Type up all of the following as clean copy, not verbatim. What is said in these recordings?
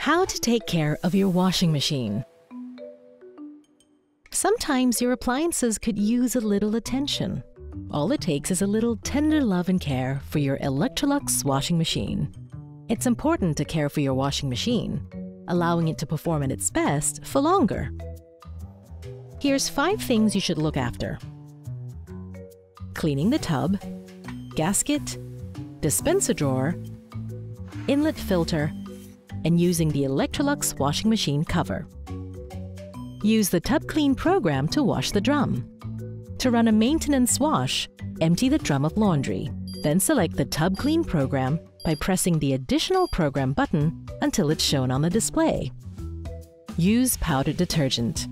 How to take care of your washing machine. Sometimes your appliances could use a little attention. All it takes is a little tender love and care for your Electrolux washing machine. It's important to care for your washing machine, allowing it to perform at its best for longer. Here's 5 things you should look after. Cleaning the tub, gasket, dispenser drawer, inlet filter, and using the Electrolux washing machine cover. Use the Tub Clean program to wash the drum. To run a maintenance wash, empty the drum of laundry. Then select the Tub Clean program by pressing the Additional Program button until it's shown on the display. Use powdered detergent.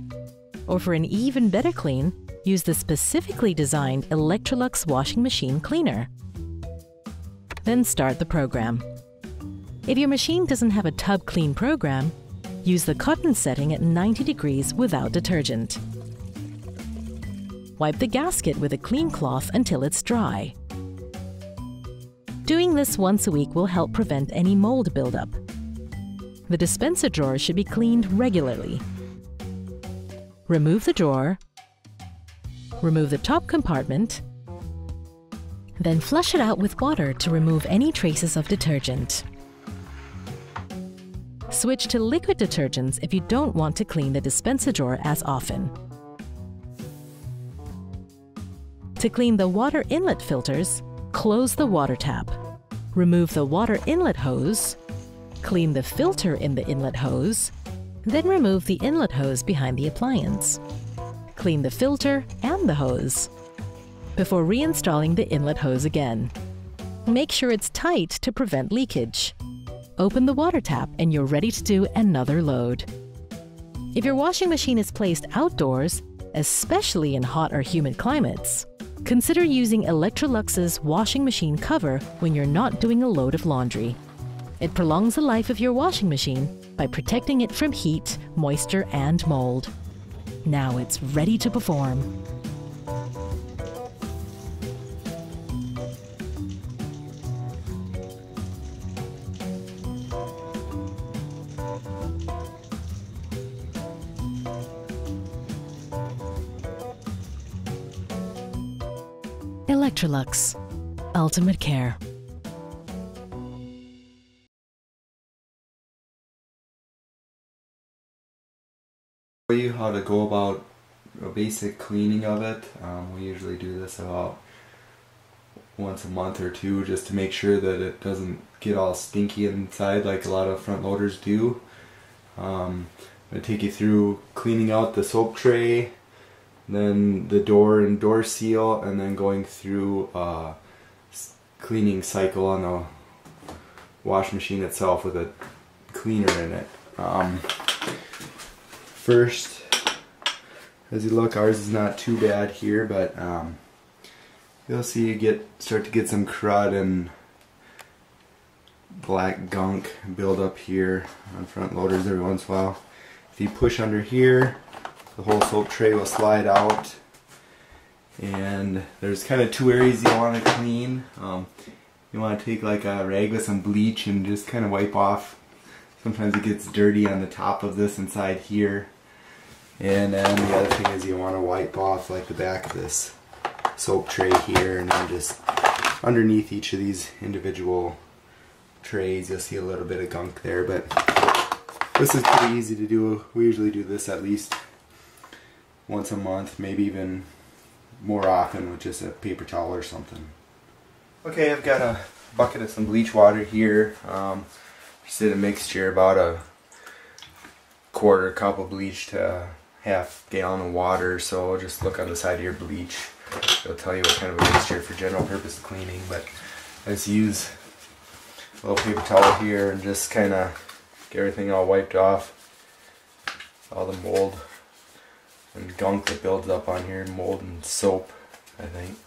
Or for an even better clean, use the specifically designed Electrolux washing machine cleaner. Then start the program. If your machine doesn't have a Tub Clean program, use the cotton setting at 90 degrees without detergent. Wipe the gasket with a clean cloth until it's dry. Doing this once a week will help prevent any mold buildup. The dispenser drawer should be cleaned regularly. Remove the drawer, remove the top compartment, then flush it out with water to remove any traces of detergent. Switch to liquid detergents if you don't want to clean the dispenser drawer as often. To clean the water inlet filters, close the water tap. Remove the water inlet hose, clean the filter in the inlet hose, then remove the inlet hose behind the appliance. Clean the filter and the hose before reinstalling the inlet hose again. Make sure it's tight to prevent leakage. Open the water tap and you're ready to do another load. If your washing machine is placed outdoors, especially in hot or humid climates, consider using Electrolux's washing machine cover when you're not doing a load of laundry. It prolongs the life of your washing machine by protecting it from heat, moisture, and mold. Now it's ready to perform. Electrolux, ultimate care. Show you how to go about a basic cleaning of it. We usually do this about once a month or two just to make sure that it doesn't get all stinky inside like a lot of front loaders do. I'm going to take you through cleaning out the soap tray, then the door and door seal, and then going through a cleaning cycle on the wash machine itself with a cleaner in it. First, as you look, ours is not too bad here, but you'll see you start to get some crud and black gunk build up here on front loaders every once in a while. If you push under here, the whole soap tray will slide out, and there's kind of 2 areas you want to clean. You want to take like a rag with some bleach and just kind of wipe off. Sometimes it gets dirty on the top of this inside here. And then the other thing is you want to wipe off like the back of this soap tray here, and then just underneath each of these individual trays you'll see a little bit of gunk there, but this is pretty easy to do. We usually do this at least once a month, maybe even more often with just a paper towel or something. Okay, I've got a bucket of some bleach water here. Just did a mixture, about a 1/4 cup of bleach to 1/2 gallon of water, so just look on the side of your bleach. It'll tell you what kind of a mixture for general purpose cleaning, but I just use a little paper towel here and just kind of get everything all wiped off. All the mold and gunk that builds up on here, mold and soap, I think.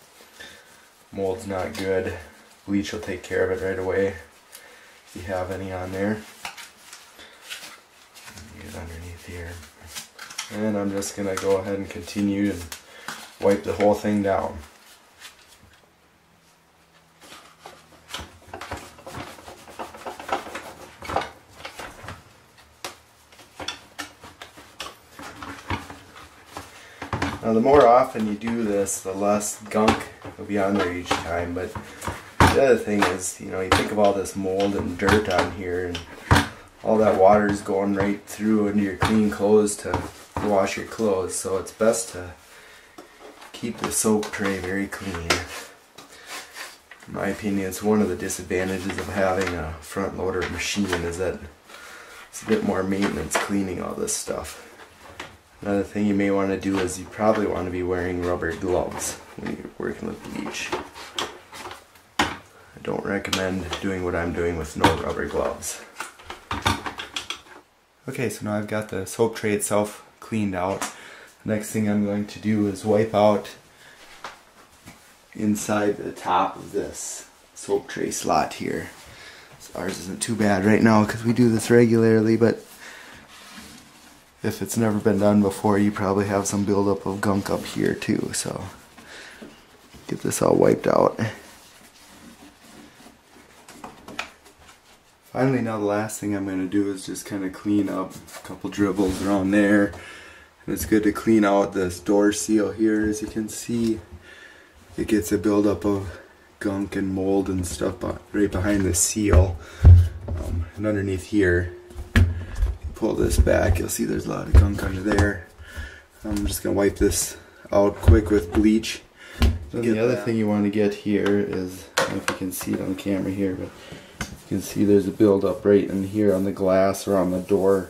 Mold's not good. Bleach will take care of it right away if you have any on there. Get underneath here. And I'm just going to go ahead and continue and wipe the whole thing down. Now the more often you do this, the less gunk will be on there each time. But the other thing is, you know, you think of all this mold and dirt on here, and all that water is going right through into your clean clothes to wash your clothes. So it's best to keep the soap tray very clean. In my opinion, it's one of the disadvantages of having a front loader machine is that it's a bit more maintenance cleaning all this stuff. Another thing you may want to do is you probably want to be wearing rubber gloves when you're working with bleach. I don't recommend doing what I'm doing with no rubber gloves. Okay, so now I've got the soap tray itself cleaned out. The next thing I'm going to do is wipe out inside the top of this soap tray slot here. So ours isn't too bad right now because we do this regularly, but if it's never been done before, you probably have some buildup of gunk up here too. So get this all wiped out. Finally, now the last thing I'm going to do is just kind of clean up a couple dribbles around there. And it's good to clean out this door seal here. As you can see, it gets a buildup of gunk and mold and stuff right behind the seal. And underneath here, pull this back, you'll see there's a lot of gunk under there. I'm just going to wipe this out quick with bleach. Then the other thing you want to get here is, I don't know if you can see it on the camera here, but you can see there's a buildup right in here on the glass or on the door.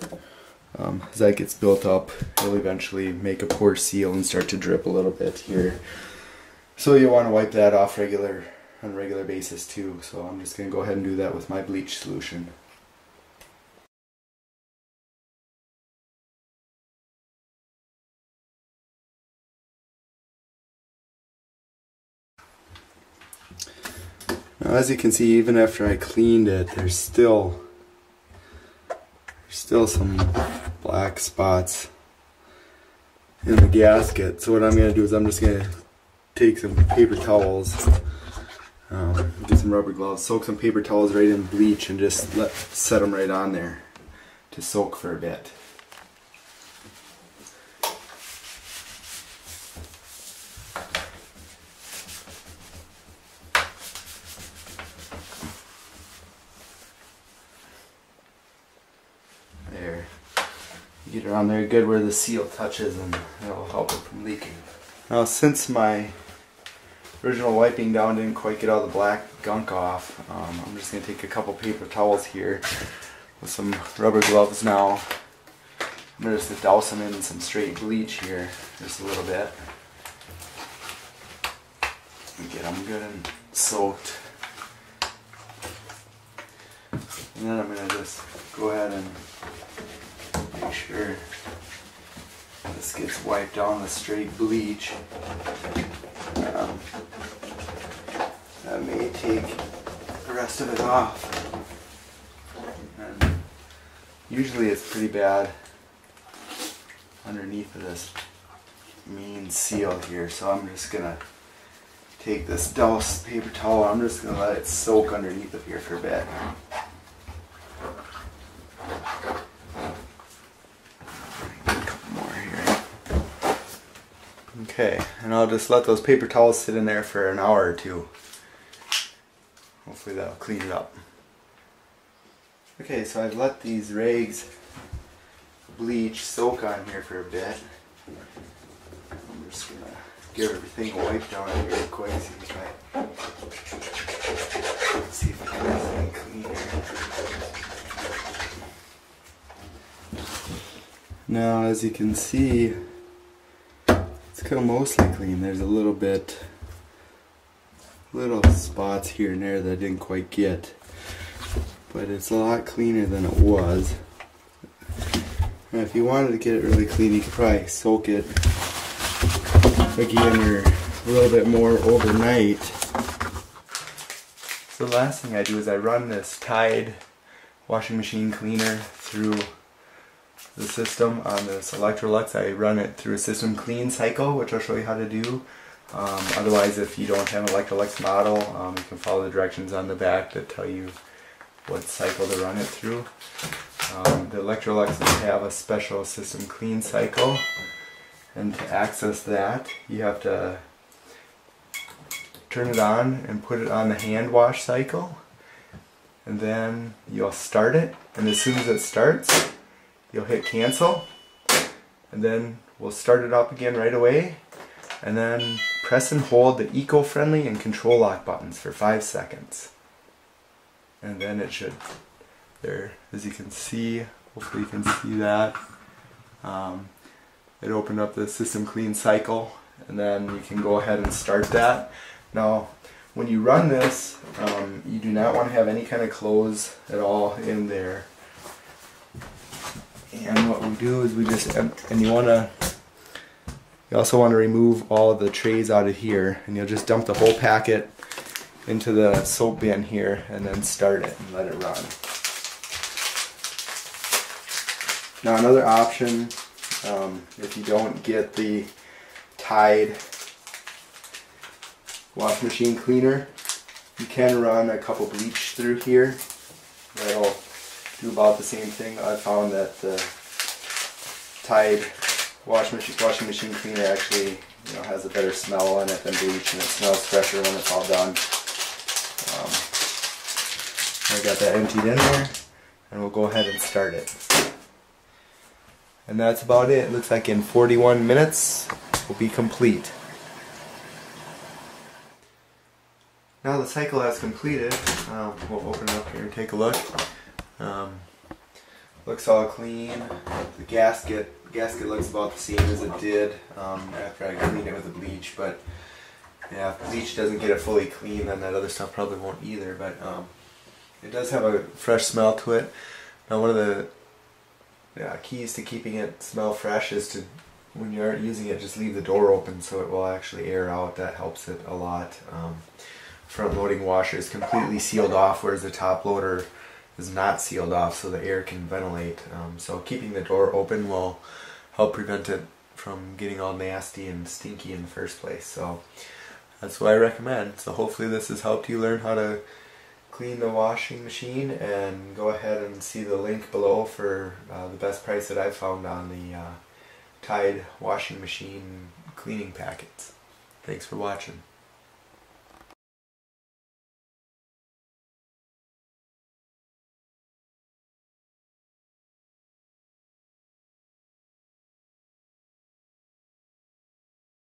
As that gets built up, it'll eventually make a poor seal and start to drip a little bit here. So you want to wipe that off on a regular basis too. So I'm just going to go ahead and do that with my bleach solution. Now, as you can see, even after I cleaned it, there's still some black spots in the gasket. So what I'm going to do is I'm just going to take some paper towels, get some rubber gloves, soak some paper towels right in bleach and just set them right on there to soak for a bit. There. Get it on there good where the seal touches and that'll help it from leaking. Now, since my original wiping down didn't quite get all the black gunk off, I'm just going to take a couple paper towels here with some rubber gloves now. I'm going to just douse them in some straight bleach here just a little bit. And get them good and soaked. And then I'm going to just go ahead and make sure this gets wiped down with straight bleach. That may take the rest of it off. And usually it's pretty bad underneath of this mean seal here, so I'm just gonna take this doused paper towel, I'm just gonna let it soak underneath of here for a bit. Okay, and I'll just let those paper towels sit in there for an hour or two. Hopefully that'll clean it up. Okay, so I've let these rags bleach soak on here for a bit. I'm just gonna get everything wiped down here real quick, see if I can get everything clean. Now, as you can see, it's kind of mostly clean. There's a little spots here and there that I didn't quite get, but it's a lot cleaner than it was. And if you wanted to get it really clean, you could probably soak it again or a little bit more overnight. So the last thing I do is I run this Tide washing machine cleaner through the system on this Electrolux. I run it through a system clean cycle, which I'll show you how to do. Otherwise, if you don't have an Electrolux model, you can follow the directions on the back that tell you what cycle to run it through. The Electroluxes have a special system clean cycle, And to access that, you have to turn it on and put it on the hand wash cycle. And then you'll start it, and as soon as it starts, you'll hit cancel. And then we'll start it up again right away. And then press and hold the eco-friendly and control lock buttons for 5 seconds. And then it should, there, as you can see, hopefully you can see that. It opened up the system clean cycle, and then you can go ahead and start that. Now, when you run this, you do not want to have any kind of clothes at all in there. And what we do is we just, and you also want to remove all of the trays out of here, and you'll just dump the whole packet into the soap bin here, and then start it and let it run. Now another option, if you don't get the Tide wash machine cleaner, you can run a couple bleach through here. That'll do about the same thing. I found that the Tide washing machine cleaner actually, has a better smell on it than bleach, and it smells fresher when it's all done. I got that emptied in there, and we'll go ahead and start it. And that's about it. It looks like in 41 minutes will be complete. Now the cycle has completed. We'll open it up here and take a look. Looks all clean. The gasket looks about the same as it did after I cleaned it with the bleach, but yeah, if bleach doesn't get it fully clean, then that other stuff probably won't either, but it does have a fresh smell to it. Now one of the keys to keeping it smell fresh is to, when you aren't using it, just leave the door open so it will actually air out. That helps it a lot. Front loading washer is completely sealed off, whereas the top loader is not sealed off, so the air can ventilate. So keeping the door open will help prevent it from getting all nasty and stinky in the first place. So that's what I recommend. So hopefully this has helped you learn how to clean the washing machine, and go ahead and see the link below for the best price that I've found on the Tide washing machine cleaning packets. Thanks for watching.